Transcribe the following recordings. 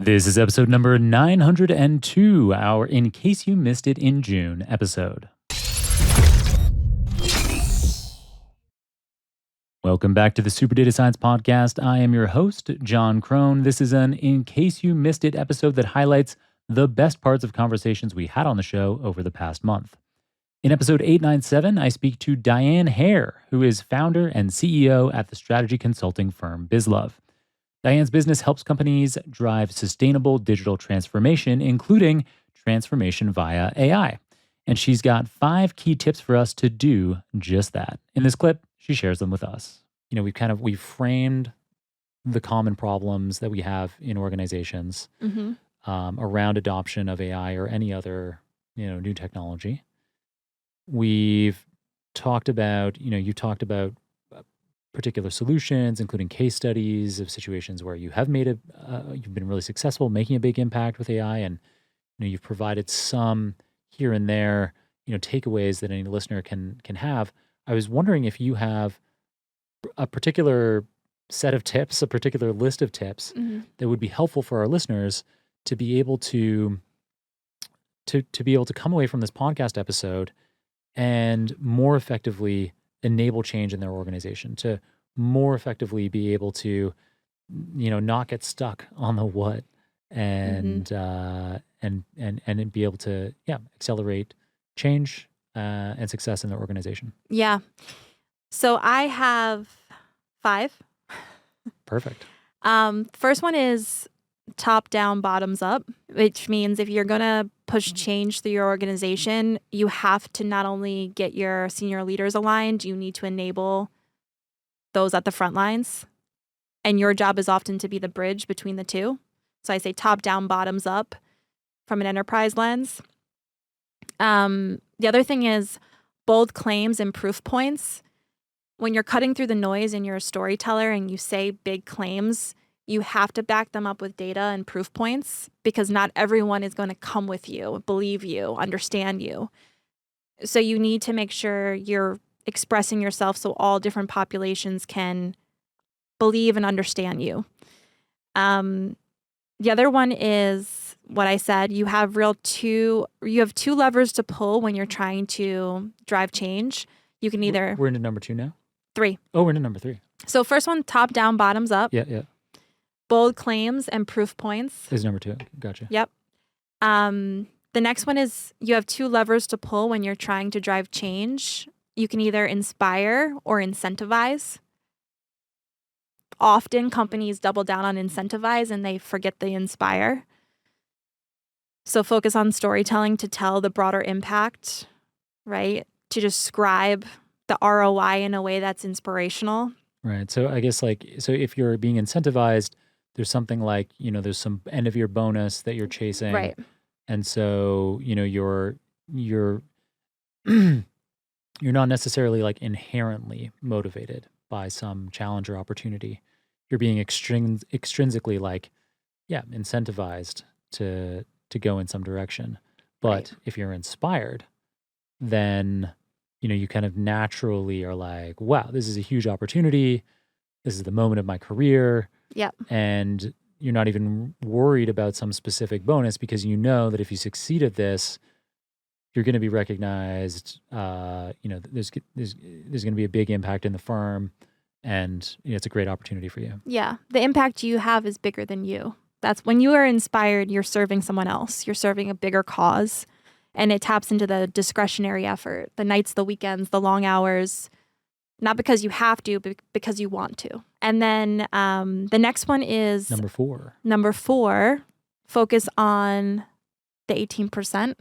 This is episode number 902, our In Case You Missed It in June episode. Welcome back to the SuperDataScience Podcast. I am your host, Jon Krohn. This is an In Case You Missed It episode that highlights the best parts of conversations we had on the show over the past month. In episode 897, I speak to Diane Hare, who is founder and CEO at the strategy consulting firm BizLove. Diane's business helps companies drive sustainable digital transformation, including transformation via AI. And she's got 5 key tips for us to do just that. In this clip, she shares them with us. You know, we've framed the common problems that we have in organizations around adoption of AI or any other, new technology. We've talked about, you talked about particular solutions, including case studies of situations where you have made you've been really successful making a big impact with AI, and you've provided some here and there, takeaways that any listener can have. I was wondering if you have a particular set of tips, a particular list of tips that would be helpful for our listeners to be able to come away from this podcast episode and more effectively enable change in their organization, to more effectively be able to, not get stuck on the what and be able to, accelerate change and success in their organization. Yeah. So I have 5. Perfect. First one is top down, bottoms up, which means if you're going to push change through your organization, you have to not only get your senior leaders aligned, you need to enable those at the front lines. And your job is often to be the bridge between the two. So I say top down, bottoms up from an enterprise lens. The other thing is bold claims and proof points. When you're cutting through the noise and you're a storyteller and you say big claims, you have to back them up with data and proof points, because not everyone is going to come with you, believe you, understand you. So you need to make sure you're expressing yourself so all different populations can believe and understand you. The other one is what I said. You have 2 levers to pull when you're trying to drive change. You can either... We're into number 2 now? 3. Oh, we're into number 3. So first one, top down, bottoms up. Yeah. Bold claims and proof points. Is number 2. Gotcha. Yep. The next one is you have 2 levers to pull when you're trying to drive change. You can either inspire or incentivize. Often companies double down on incentivize and they forget the inspire. So focus on storytelling to tell the broader impact, right? To describe the ROI in a way that's inspirational. Right. So I guess so if you're being incentivized, there's something like, there's some end of year bonus that you're chasing. Right. And so, you're you're not necessarily inherently motivated by some challenge or opportunity. You're being intrinsically incentivized to go in some direction. But Right. if you're inspired, then, you kind of naturally are like, wow, this is a huge opportunity. This is the moment of my career. Yep. And you're not even worried about some specific bonus, because you know that if you succeed at this, you're going to be recognized. There's going to be a big impact in the firm, and it's a great opportunity for you. Yeah. The impact you have is bigger than you. That's when you are inspired, you're serving someone else. You're serving a bigger cause, and it taps into the discretionary effort, the nights, the weekends, the long hours, not because you have to, but because you want to. And then the next one is Number 4. Number 4, focus on the 18%.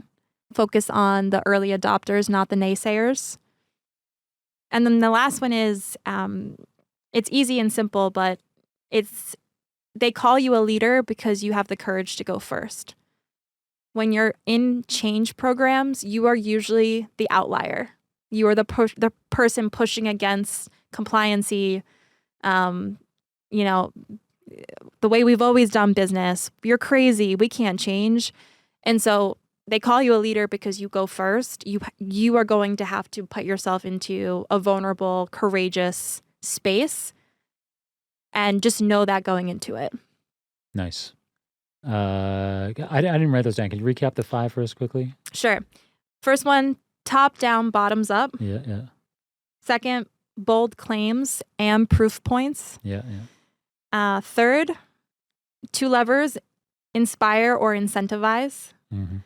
Focus on the early adopters, not the naysayers. And then the last one is, it's easy and simple, but they call you a leader because you have the courage to go first. When you're in change programs, you are usually the outlier. You are the person pushing against compliancy, the way we've always done business. You're crazy. We can't change. And so they call you a leader because you go first. You are going to have to put yourself into a vulnerable, courageous space, and just know that going into it. Nice. I didn't write those down. Can you recap the 5 for us quickly? Sure. First one, top down, bottoms up. Yeah. Second, bold claims and proof points. Yeah. Third, 2 levers, inspire or incentivize. Mm-hmm.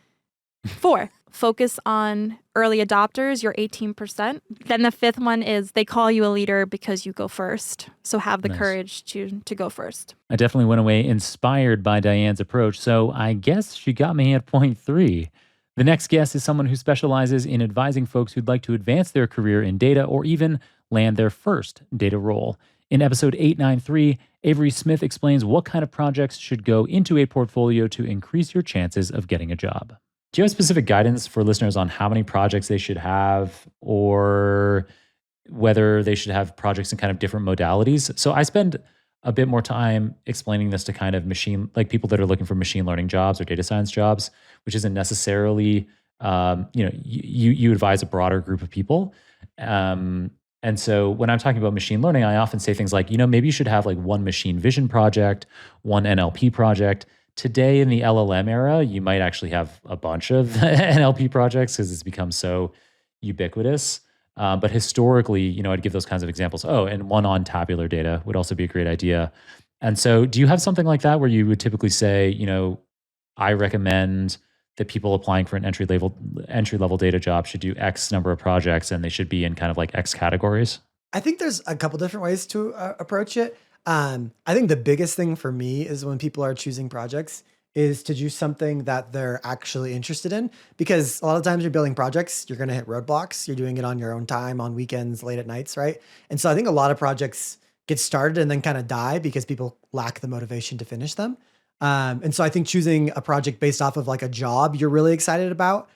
4, focus on early adopters, your 18%. Then the 5th one is they call you a leader because you go first. So have the Nice. courage to go first. I definitely went away inspired by Diane's approach, so I guess she got me at point 3. The next guest is someone who specializes in advising folks who'd like to advance their career in data or even land their first data role. In episode 893, Avery Smith explains what kind of projects should go into a portfolio to increase your chances of getting a job. Do you have specific guidance for listeners on how many projects they should have, or whether they should have projects in kind of different modalities? So I spend a bit more time explaining this to kind of people that are looking for machine learning jobs or data science jobs, which isn't necessarily, you advise a broader group of people. And so when I'm talking about machine learning, I often say things like, maybe you should have like one machine vision project, one NLP project. Today in the LLM era, you might actually have a bunch of NLP projects because it's become so ubiquitous. But historically, I'd give those kinds of examples. Oh, and one on tabular data would also be a great idea. And so do you have something like that where you would typically say, I recommend that people applying for an entry level data job should do X number of projects and they should be in kind of like X categories? I think there's a couple different ways to approach it. I think the biggest thing for me is when people are choosing projects is to do something that they're actually interested in, because a lot of times you're building projects, you're going to hit roadblocks. You're doing it on your own time, on weekends, late at nights, right? And so I think a lot of projects get started and then kind of die because people lack the motivation to finish them. And so I think choosing a project based off of like a job you're really excited about,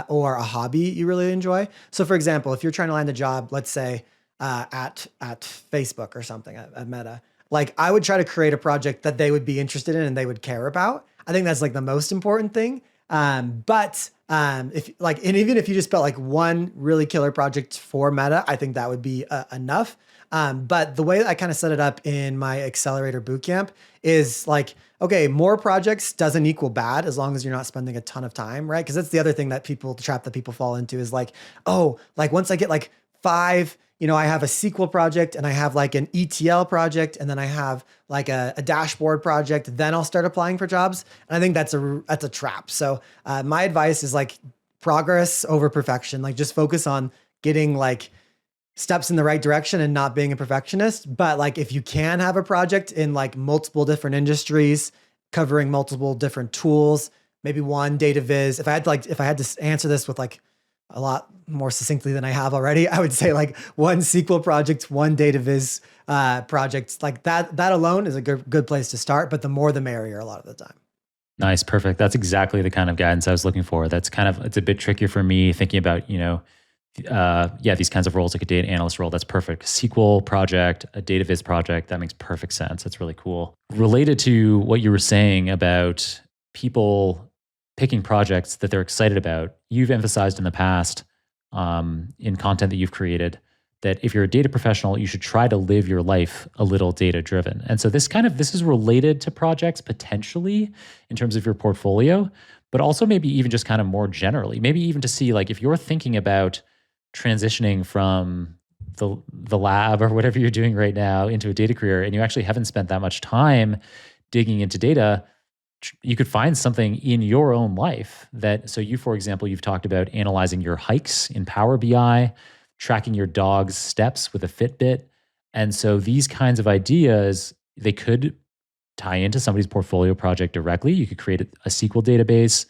or a hobby you really enjoy. So for example, if you're trying to land a job, let's say, at Facebook or something, at Meta, like I would try to create a project that they would be interested in and they would care about. I think that's like the most important thing. But if like, and even if you just built like one really killer project for Meta, I think that would be enough. But the way that I kind of set it up in my accelerator bootcamp is like, okay, more projects doesn't equal bad as long as you're not spending a ton of time, right? Because that's the other thing that the trap that people fall into is like, oh, like once I get like 5, I have a SQL project and I have like an ETL project and then I have like a dashboard project, then I'll start applying for jobs. And I think that's a trap. So my advice is like progress over perfection. Like just focus on getting like steps in the right direction and not being a perfectionist. But like if you can have a project in like multiple different industries, covering multiple different tools, maybe one data viz. If I had to answer this with like a lot more succinctly than I have already, I would say like one SQL project, one data viz project. Like that alone is a good place to start, but the more the merrier a lot of the time. Nice. Perfect. That's exactly the kind of guidance I was looking for. It's a bit trickier for me thinking about, these kinds of roles like a data analyst role. That's perfect. SQL project, a data viz project. That makes perfect sense. That's really cool. Related to what you were saying about people picking projects that they're excited about, you've emphasized in the past in content that you've created that if you're a data professional, you should try to live your life a little data driven. And so this is related to projects potentially in terms of your portfolio, but also maybe even just kind of more generally, maybe even to see like if you're thinking about transitioning from the lab or whatever you're doing right now into a data career and you actually haven't spent that much time digging into data, you could find something in your own life so you, for example, you've talked about analyzing your hikes in Power BI, tracking your dog's steps with a Fitbit. And so these kinds of ideas, they could tie into somebody's portfolio project directly. You could create a SQL database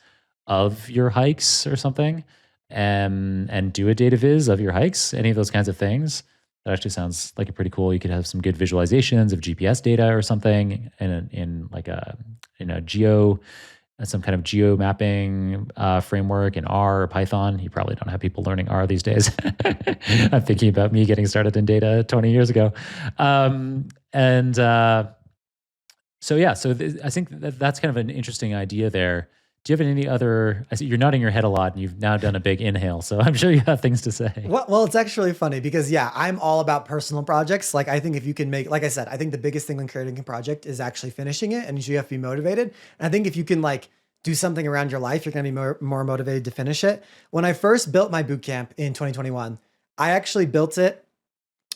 of your hikes or something and do a data viz of your hikes, any of those kinds of things. That actually sounds like a pretty cool. You could have some good visualizations of GPS data or something in some kind of geo mapping framework in R or Python. You probably don't have people learning R these days. I'm thinking about me getting started in data 20 years ago. I think that's kind of an interesting idea there Do you have any other? I see you're nodding your head a lot, and you've now done a big inhale, so I'm sure you have things to say. Well, it's actually funny because I'm all about personal projects. Like I think if you can make, like I said, I think the biggest thing when creating a project is actually finishing it, and you have to be motivated. And I think if you can like do something around your life, you're going to be more motivated to finish it. When I first built my bootcamp in 2021, I actually built it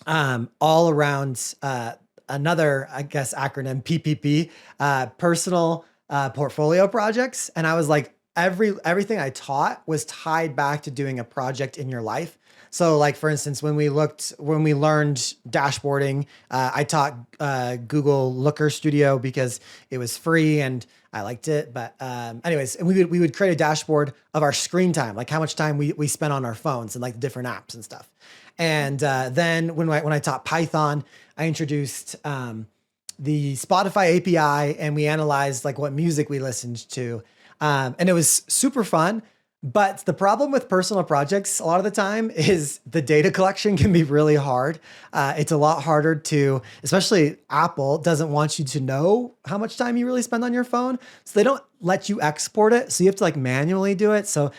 all around another, I guess, acronym PPP, personal portfolio projects. And I was like, everything I taught was tied back to doing a project in your life. So like, for instance, when we learned dashboarding, I taught Google Looker Studio because it was free and I liked it. But anyways, and we would create a dashboard of our screen time, like how much time we spent on our phones and like the different apps and stuff. And then when I taught Python, I introduced the Spotify API, and we analyzed like what music we listened to. And it was super fun. But the problem with personal projects a lot of the time is the data collection can be really hard. It's a lot harder to, especially Apple doesn't want you to know how much time you really spend on your phone. So they don't let you export it. So you have to like manually do it. So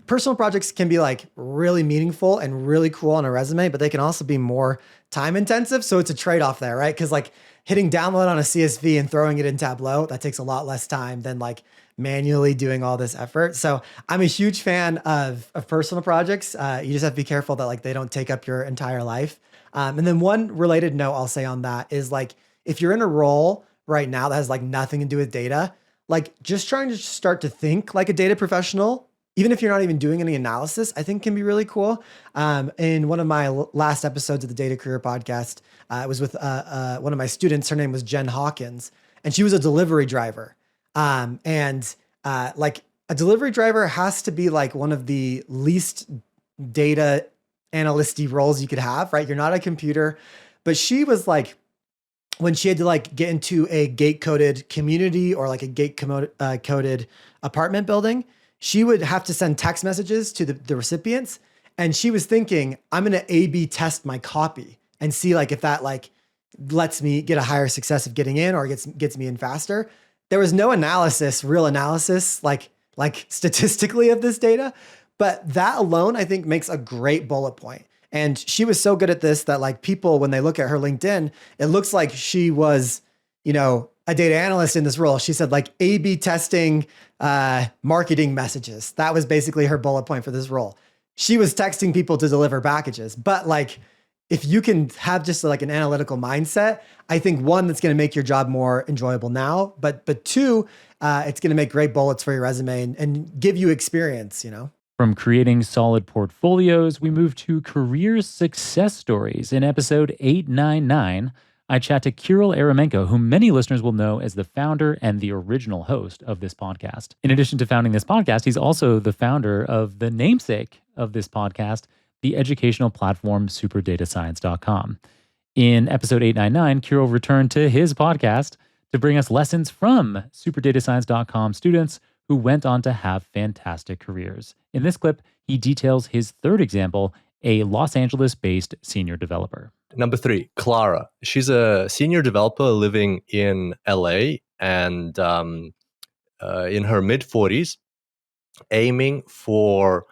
personal projects can be like really meaningful and really cool on a resume, but they can also be more time intensive. So it's a trade-off there, right? Because like hitting download on a CSV and throwing it in Tableau, that takes a lot less time than like manually doing all this effort. So I'm a huge fan of personal projects. You just have to be careful that like they don't take up your entire life. And then one related note I'll say on that is like, if you're in a role right now that has like nothing to do with data, like just trying to start to think like a data professional, even if you're not even doing any analysis, I think can be really cool. In one of my last episodes of the Data Career Podcast, it was with one of my students. Her name was Jen Hawkins, and she was a delivery driver. Like a delivery driver has to be like one of the least data analyst-y roles you could have, right? You're not a computer, but she was like, when she had to like get into a gate coded community or like a gate coded apartment building, she would have to send text messages to the recipients. And she was thinking, I'm going to A/B test my copy and see like if that like lets me get a higher success of getting in or gets me in faster. There was no real analysis, like statistically of this data, but that alone, I think makes a great bullet point. And she was so good at this that like people, when they look at her LinkedIn, it looks like she was, a data analyst in this role. She said like A/B testing, marketing messages. That was basically her bullet point for this role. She was texting people to deliver packages, but like, if you can have just like an analytical mindset, I think one, that's going to make your job more enjoyable now, but two, it's going to make great bullets for your resume and give you experience, From creating solid portfolios, we move to career success stories. In episode 899, I chat to Kirill Eremenko, whom many listeners will know as the founder and the original host of this podcast. In addition to founding this podcast, he's also the founder of the namesake of this podcast, the educational platform SuperDataScience.com. In episode 899, Kirill returned to his podcast to bring us lessons from SuperDataScience.com students who went on to have fantastic careers. In this clip, he details his third example, a Los Angeles-based senior developer. Number 3, Clara. She's a senior developer living in LA and in her mid-40s, aiming for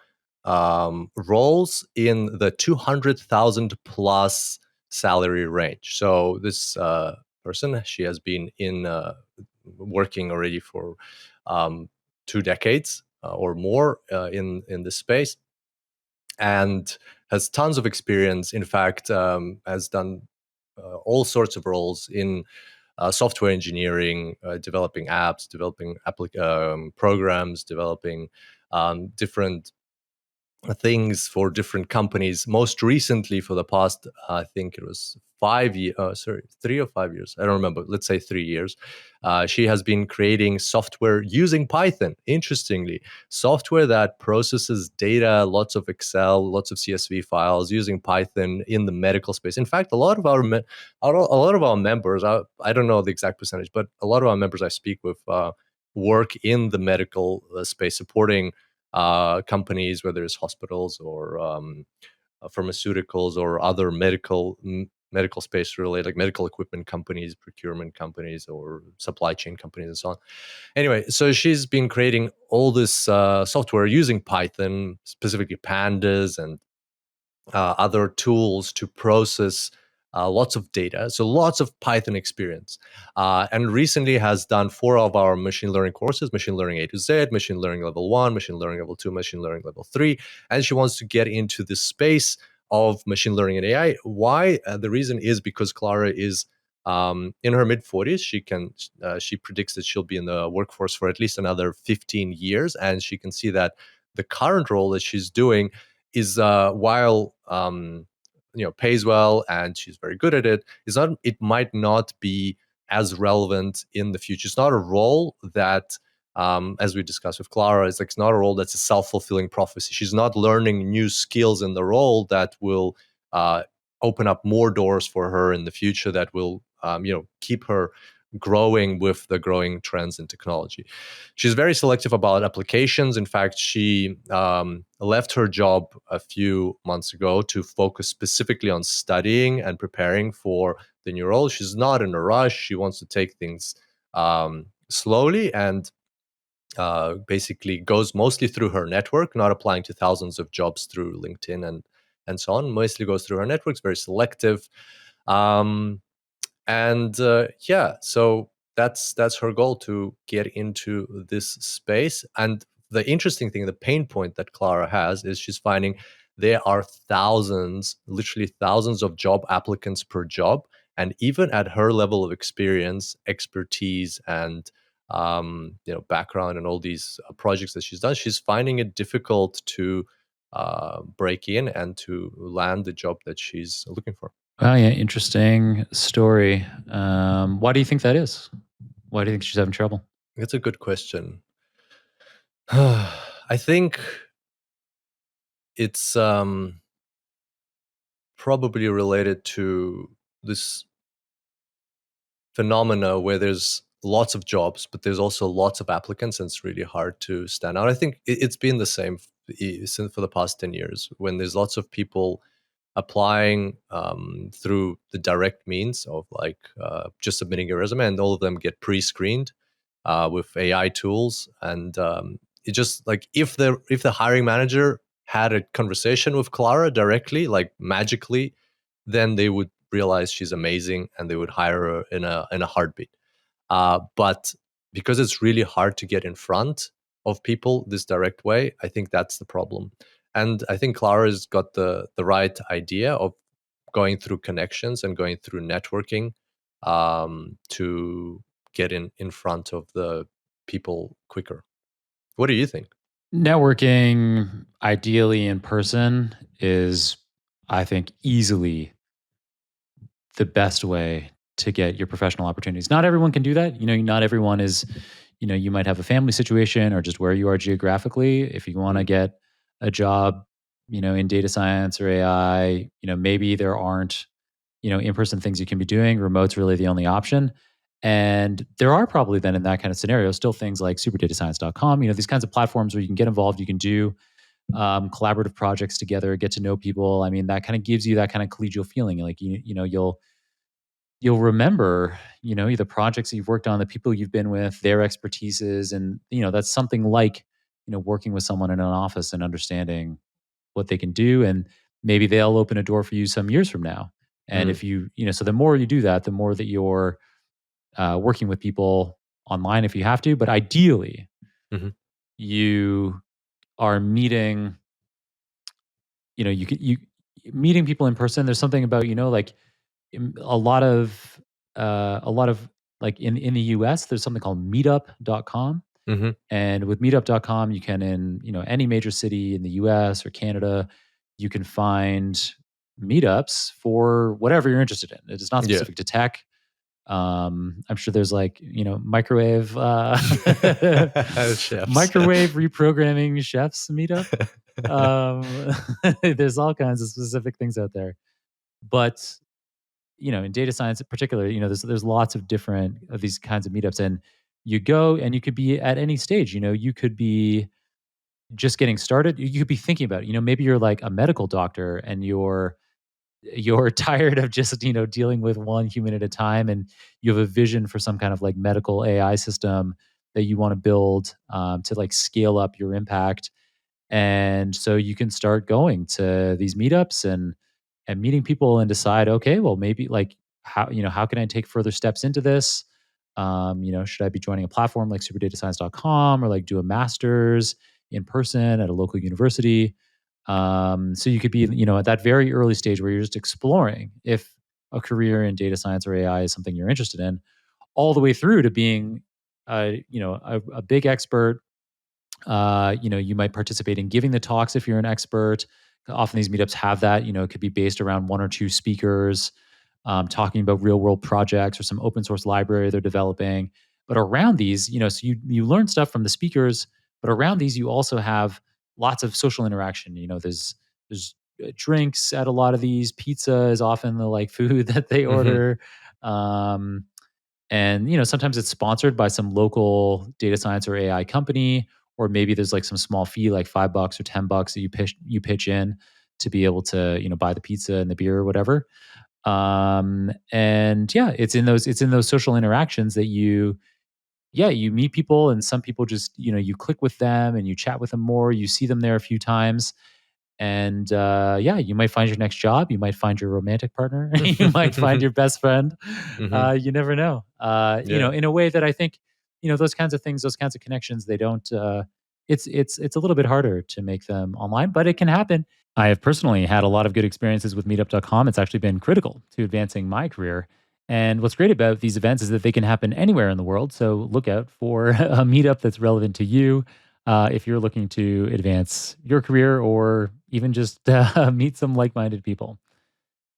roles in the 200,000 plus salary range. So this person, she has been working already for 2 decades or more in this space, and has tons of experience. In fact, has done all sorts of roles in software engineering, developing apps, developing programs, developing different things for different companies. Most recently, for the past, I think it was 3 or 5 years. I don't remember. Let's say 3 years. She has been creating software using Python. Interestingly, software that processes data, lots of Excel, lots of CSV files using Python in the medical space. In fact, a lot of our members, I don't know the exact percentage, but a lot of our members I speak with work in the medical space, supporting companies, whether it's hospitals or pharmaceuticals or other medical medical space related, like medical equipment companies, procurement companies, or supply chain companies, and so on. Anyway, so she's been creating all this software using Python, specifically pandas and other tools to process lots of data. So lots of Python experience. And recently has done 4 of our machine learning courses: machine learning A to Z, machine learning level 1, machine learning level 2, machine learning level 3. And she wants to get into this space of machine learning and AI. Why? The reason is because Clara is in her mid 40s. She predicts that she'll be in the workforce for at least another 15 years. And she can see that the current role that she's doing is while pays well and she's very good at it, it might not be as relevant in the future. It's not a role that, as we discussed with Clara, it's not a role that's a self-fulfilling prophecy. She's not learning new skills in the role that will open up more doors for her in the future, that will keep her growing with the growing trends in technology. She's very selective about applications. In fact, she left her job a few months ago to focus specifically on studying and preparing for the new role. She's not in a rush. She wants to take things slowly, and basically goes mostly through her network, not applying to thousands of jobs through LinkedIn and so on. Mostly goes through her networks, very selective. So that's her goal, to get into this space. And the interesting thing, the pain point that Clara has, is she's finding there are thousands, literally thousands of job applicants per job. And even at her level of experience, expertise, and background and all these projects that she's done, she's finding it difficult to break in and to land the job that she's looking for. Wow, yeah, interesting story. Why do you think that is? Why do you think she's having trouble? That's a good question. I think it's probably related to this phenomena where there's lots of jobs, but there's also lots of applicants, and it's really hard to stand out. I think it's been the same for the past 10 years, when there's lots of people applying through the direct means of just submitting a resume, and all of them get pre-screened with AI tools. And it just if the hiring manager had a conversation with Clara directly, magically, then they would realize she's amazing and they would hire her in a heartbeat. But because it's really hard to get in front of people this direct way, I think that's the problem. And I think Clara's got the right idea of going through connections and going through networking to get in front of the people quicker. What do you think? Networking, ideally in person, is, I think, easily the best way to get your professional opportunities. Not everyone can do that. Not everyone is, you might have a family situation or just where you are geographically. If you want to get a job, in data science or AI, maybe there aren't, in-person things you can be doing. Remote's really the only option. And there are probably then, in that kind of scenario, still things like SuperDataScience.com, these kinds of platforms where you can get involved, you can do collaborative projects together, get to know people. I mean, that kind of gives you that kind of collegial feeling. You'll remember, the projects that you've worked on, the people you've been with, their expertises, and that's something like, working with someone in an office and understanding what they can do, and maybe they'll open a door for you some years from now. And if so the more you do that, the more that you're working with people online if you have to, but ideally, you are meeting, you meeting people in person. There's something about, a lot of in the US, there's something called meetup.com. And with meetup.com, you can, in any major city in the US or Canada, you can find meetups for whatever you're interested in. It's not specific to tech. I'm sure there's microwave microwave reprogramming chefs meetup. There's all kinds of specific things out there. But in data science in particular, there's lots of different of these kinds of meetups, and you go and you could be at any stage. You could be just getting started. You could be thinking about it. Maybe you're like a medical doctor and you're you're tired of just, dealing with one human at a time, and you have a vision for some kind of like medical AI system that you want to build, to like scale up your impact. And so you can start going to these meetups and meeting people and decide, okay, well, maybe like how can I take further steps into this? Should I be joining a platform like superdatascience.com, or like do a master's in person at a local university? So you could be, at that very early stage where you're just exploring if a career in data science or AI is something you're interested in, all the way through to being, a big expert. You might participate in giving the talks if you're an expert. Often these meetups have that. It could be based around one or two speakers, talking about real world projects or some open source library they're developing. But around these, so you learn stuff from the speakers, but around these you also have lots of social interaction. There's drinks at a lot of these. Pizza is often the like food that they Mhm. order. Um, and sometimes it's sponsored by some local data science or AI company, or maybe there's like some small fee, like $5 or $10 that you pitch in to be able to buy the pizza and the beer or whatever. And yeah, it's in those social interactions that you meet people, and some people just you click with them and you chat with them more. You see them there a few times, and yeah, you might find your next job, you might find your romantic partner, you might find your best friend. Mhm. You never know. Yeah. In a way that I think those kinds of things, those kinds of connections, they don't. It's a little bit harder to make them online, but it can happen. I have personally had a lot of good experiences with Meetup.com. It's actually been critical to advancing my career. And what's great about these events is that they can happen anywhere in the world. So look out for a meetup that's relevant to you, if you're looking to advance your career or even just meet some like minded people.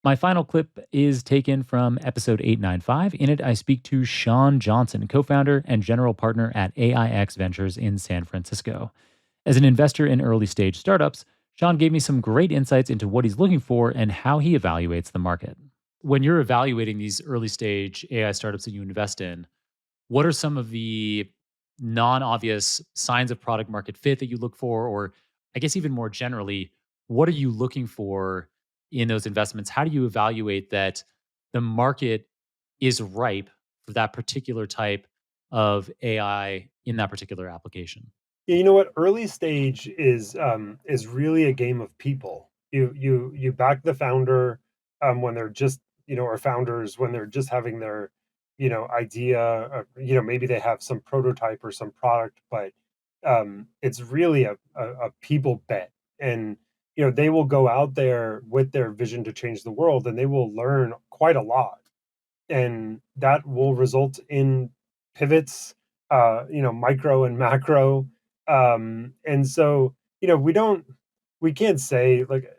My final clip is taken from episode 895. In it, I speak to Shaun Johnson, co founder and general partner at AIX Ventures in San Francisco. As an investor in early stage startups, Shaun gave me some great insights into what he's looking for and how he evaluates the market. When you're evaluating these early stage AI startups that you invest in, what are some of the non-obvious signs of product market fit that you look for? Or I guess even more generally, what are you looking for in those investments? How do you evaluate that the market is ripe for that particular type of AI in that particular application? Yeah, you know what? Early stage is really a game of people. You back the founder when they're just or founders when they're just having their idea. Maybe they have some prototype or some product, but it's really a people bet, and they will go out there with their vision to change the world, and they will learn quite a lot, and that will result in pivots, micro and macro. And so, we can't say like,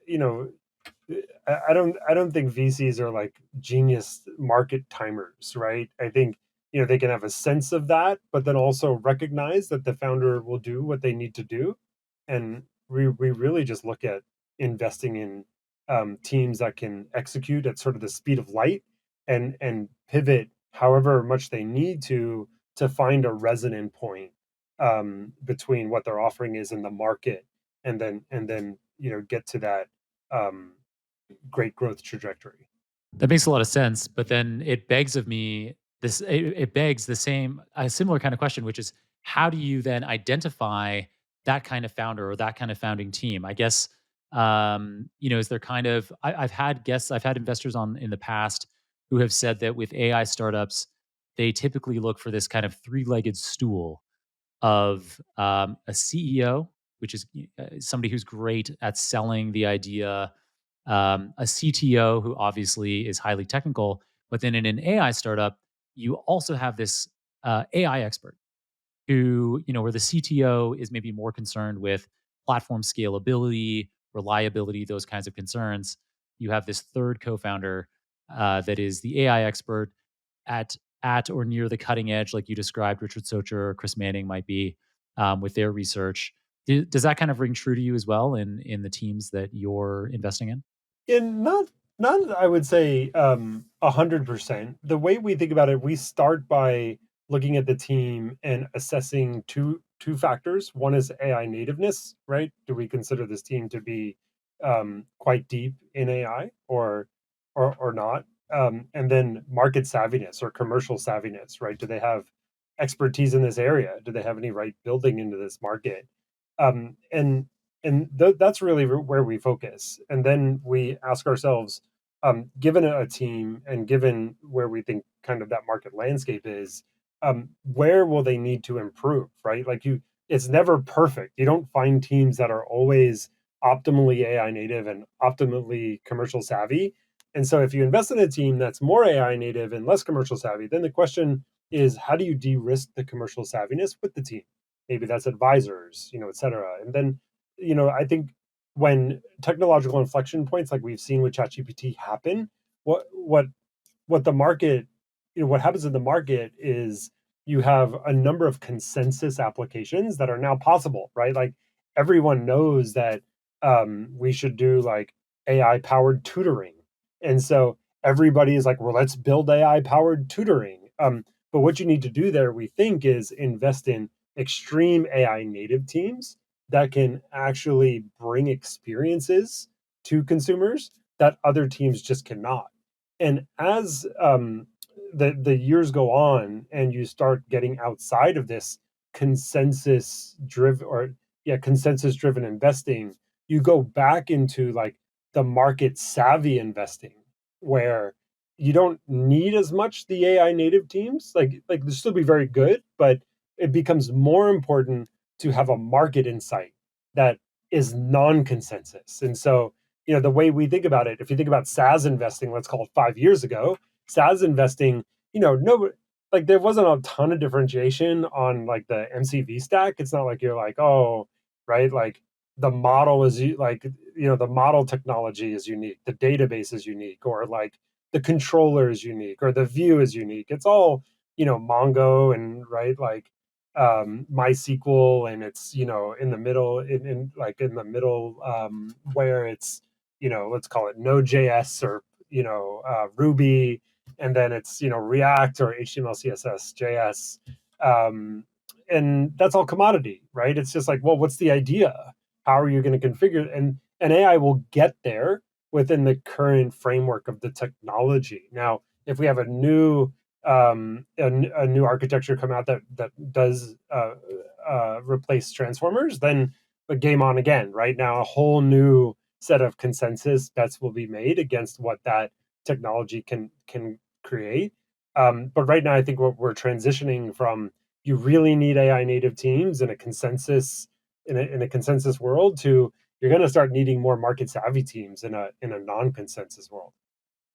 I don't think VCs are like genius market timers, right? I think, they can have a sense of that, but then also recognize that the founder will do what they need to do. And we really just look at investing in teams that can execute at sort of the speed of light and pivot however much they need to find a resonant point between what their offering is in the market, and then get to that um, great growth trajectory. That makes a lot of sense, but then it begs of me it begs a similar kind of question, which is how do you then identify that kind of founder or that kind of founding team? I guess is there kind of I've had investors on in the past who have said that with AI startups, they typically look for this kind of three-legged stool of a CEO, which is somebody who's great at selling the idea, a CTO who obviously is highly technical, but then in an AI startup, you also have this AI expert who, where the CTO is maybe more concerned with platform scalability, reliability, those kinds of concerns. You have this third co-founder that is the AI expert at or near the cutting edge, like you described, Richard Socher or Chris Manning might be, with their research. Does that kind of ring true to you as well in the teams that you're investing in? And not I would say 100%. The way we think about it, we start by looking at the team and assessing two factors. One is AI nativeness, right? Do we consider this team to be quite deep in AI, or or not? And then market savviness or commercial savviness, right? Do they have expertise in this area? Do they have any right building into this market? Um, and that's really where we focus. And then we ask ourselves, given a team and given where we think kind of that market landscape is, where will they need to improve, right? Like it's never perfect. You don't find teams that are always optimally AI native and optimally commercial savvy. And so if you invest in a team that's more AI native and less commercial savvy, then the question is, how do you de-risk the commercial savviness with the team? Maybe that's advisors, et cetera. And then, I think when technological inflection points like we've seen with ChatGPT happen, what the market, what happens in the market is you have a number of consensus applications that are now possible, right? Like everyone knows that we should do like AI powered tutoring. And so everybody is like, well, let's build AI powered tutoring. But what you need to do there, we think, is invest in extreme AI native teams that can actually bring experiences to consumers that other teams just cannot. And as the years go on and you start getting outside of this consensus driven investing, you go back into like the market savvy investing where you don't need as much the AI native teams. Like they'll still be very good, but it becomes more important to have a market insight that is non-consensus. And so, the way we think about it, if you think about SaaS investing, let's call it 5 years ago, SaaS investing, no, like there wasn't a ton of differentiation on like the MCV stack. It's not like you're like, oh, right, like the model is like, the model technology is unique, the database is unique, or like the controller is unique, or the view is unique. It's all, Mongo and right, like MySQL, and it's in the middle where it's let's call it Node.js or Ruby, and then it's React or HTML, CSS, JS, and that's all commodity, right? It's just like, well, what's the idea? How are you going to configure? And AI will get there within the current framework of the technology. Now, if we have a new architecture come out that does replace transformers, then the game on again. Right now, a whole new set of consensus bets will be made against what that technology can create. But right now, I think what we're transitioning from, you really need AI native teams in a consensus world, to you're going to start needing more market savvy teams in a non-consensus world.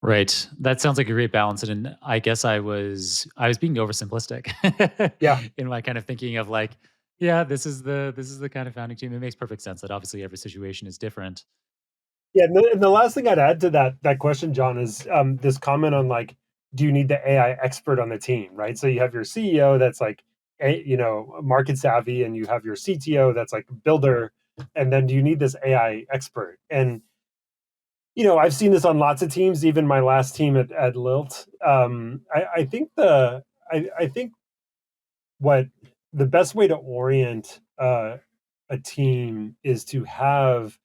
Right. That sounds like a great balance. And I guess I was being oversimplistic. Yeah. In my kind of thinking of like, yeah, this is the kind of founding team. It makes perfect sense that obviously every situation is different. Yeah. And the last thing I'd add to that question, John, is this comment on like, do you need the AI expert on the team, right? So you have your CEO that's like, market savvy, and you have your CTO that's like builder, and then do you need this AI expert? And I've seen this on lots of teams, even my last team at Lilt. I think what the best way to orient a team is to have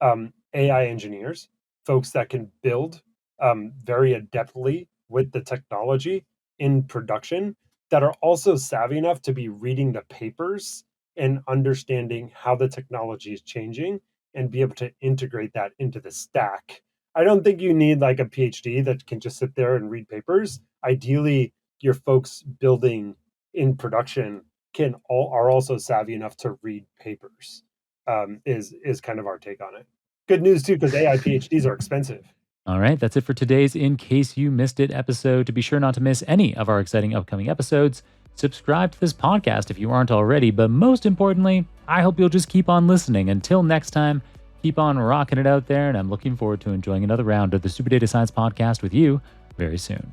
AI engineers, folks that can build very adeptly with the technology in production, that are also savvy enough to be reading the papers and understanding how the technology is changing and be able to integrate that into the stack. I don't think you need like a PhD that can just sit there and read papers. Ideally, your folks building in production are also savvy enough to read papers. Is kind of our take on it. Good news too, because AI PhDs are expensive. All right, that's it for today's In Case You Missed It episode. To be sure not to miss any of our exciting upcoming episodes, subscribe to this podcast if you aren't already. But most importantly, I hope you'll just keep on listening. Until next time, keep on rocking it out there, and I'm looking forward to enjoying another round of the Super Data Science Podcast with you very soon.